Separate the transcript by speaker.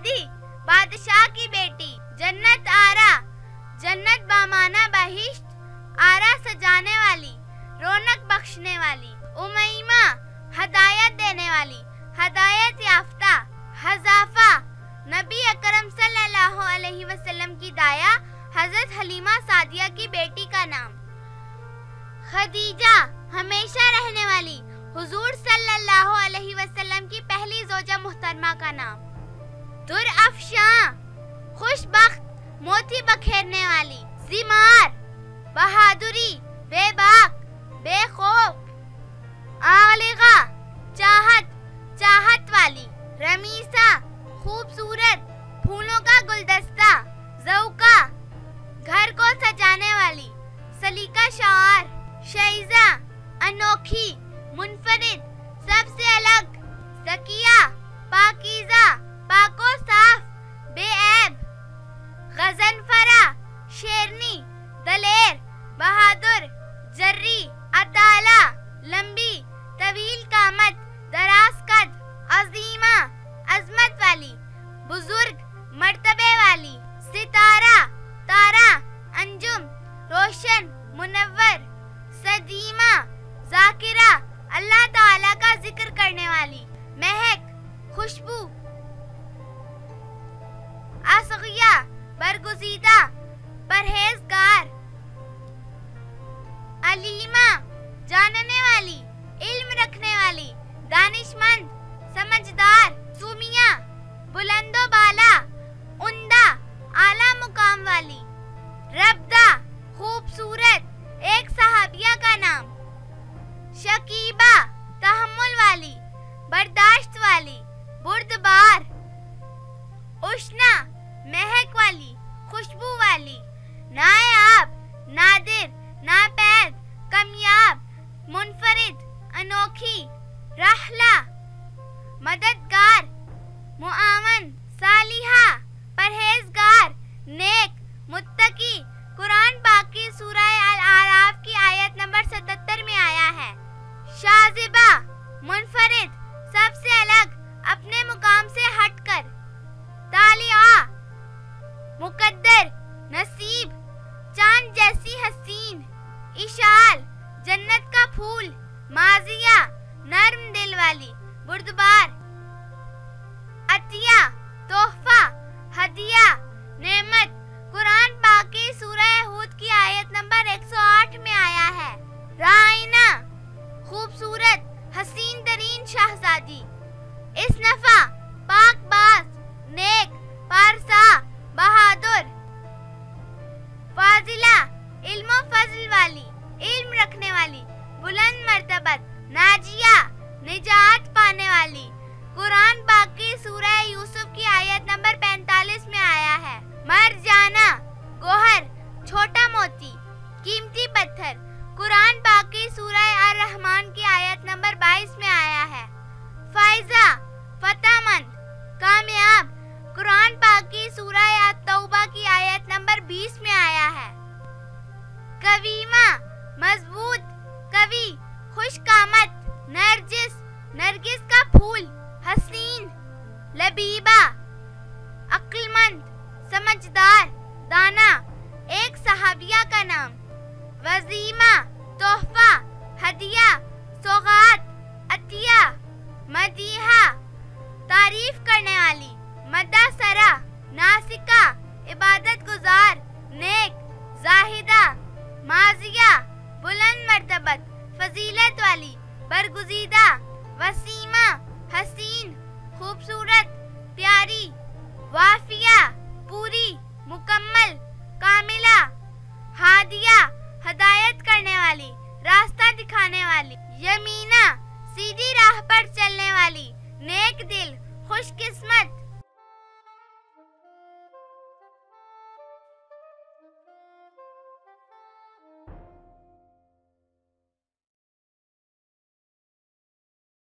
Speaker 1: वालिदी बादशाह की बेटी, जन्नत आरा, जन्नत बामाना बहिश्त, आरा सजाने वाली, रौनक बख्शने वाली, उमैमा हदायत देने वाली, हदायत याफ्ता, हज़ाफा नबी अकरम सल्लल्लाहु अलैहि वसल्लम की दाया हजरत हलीमा सादिया की बेटी का नाम, खदीजा हमेशा रहने वाली हुजूर सल्लल्लाहु अलैहि वसल्लम की पहली जोजा मुहतरमा का नाम, दुर अफशां खुशबख्त मोती बखेरने वाली, जिमार बहादुरी बेबाक बेखौफ, आलिगा चाहत चाहत वाली, रमीसा खूबसूरत फूलों का गुलदस्ता, ज़ौका घर को सजाने वाली, सलीका शार, शईजा अनोखी मुनफरिद सबसे अलग, ज़किया पाकीज़ा पाको साफ बेऐब, गज़नफरा शेरनी दलेर बहादुर, जर्री अताला लंबी तवील कामत दराज कद, अजीमा अजमत वाली, बुजुर्ग मर्तबे वाली, सितारा तारा अंजुम रोशन मुनव्वर, सदीमा जाकिरा अल्लाह ताला का जिक्र करने वाली, महक खुशबू, असगिया बरगुजीदा परहेजगार, अलीमा जानने वाली इल्म रखने वाली, दानिशमंद समझदार, सुमिया बुलंदो बाला उम्दा आला मुकाम वाली, रब्दा खूबसूरत एक सहाबिया का नाम, शकीबा तहम्मुल वाली बर्दाश्त वाली, बुर्दबार उष्ना महक वाली खुशबू वाली, नायाब नादिर नापैद कमयाब मुनफरिद अनोखी, रहला मददगार मुआवन सालिहा परहेजगार नेक मुत्तकी। कुरान पाक की सूरह अल-आराफ की आयत नंबर 77 में आया है, शाजिबा मुनफरिद सबसे अलग अपने मुकाम से हटकर, तालिया मुकद्दर नसीब चांद जैसी हसीन, इशाल जन्नत का फूल, माजिया नर्म दिल वाली, बुर्दबार अतिया तोहफा हदिया नेमत। कुरान पाक की सूरह हूद की आयत नंबर 108 में आया है, राइना खूबसूरत हसीन तरीन शहजादी, इसनफा पाकबाज नेक पारसा बहादुर, फाजिला इल्म फजल वाली इल्म रखने वाली, बुलंद मर्तबत नाजिया निजात पाने वाली। कुरान पाक की सूरह यूसुफ की आयत नंबर 45 में आया है, मरजाना गोहर छोटा मोती कीमती पत्थर। कुरान पाक की सूरह अर-रहमान की आयत नंबर 22 में आया है, फाइजा फतहमंद कामयाब। कुरान पाक की सूरह अत-तौबा की आयत नंबर 20 में आया है, कवीमा मजबूत कवि खुशकामत, नरजिस नरगिस का फूल, हसीन लबीबा अक्लमंद समझदार दाना एक सहाबिया का नाम, वजीमा तोहफा हदिया सौगात अतिया, मदीहा तारीफ करने वाली, मदासरा नासिका इबादत गुजार नेक, जाहिदा माजिया बुलंद मर्तबत फजीलत वाली, बरगुजीदा वसीमा हसीन खूबसूरत प्यारी, वाफिया पूरी मुकम्मल।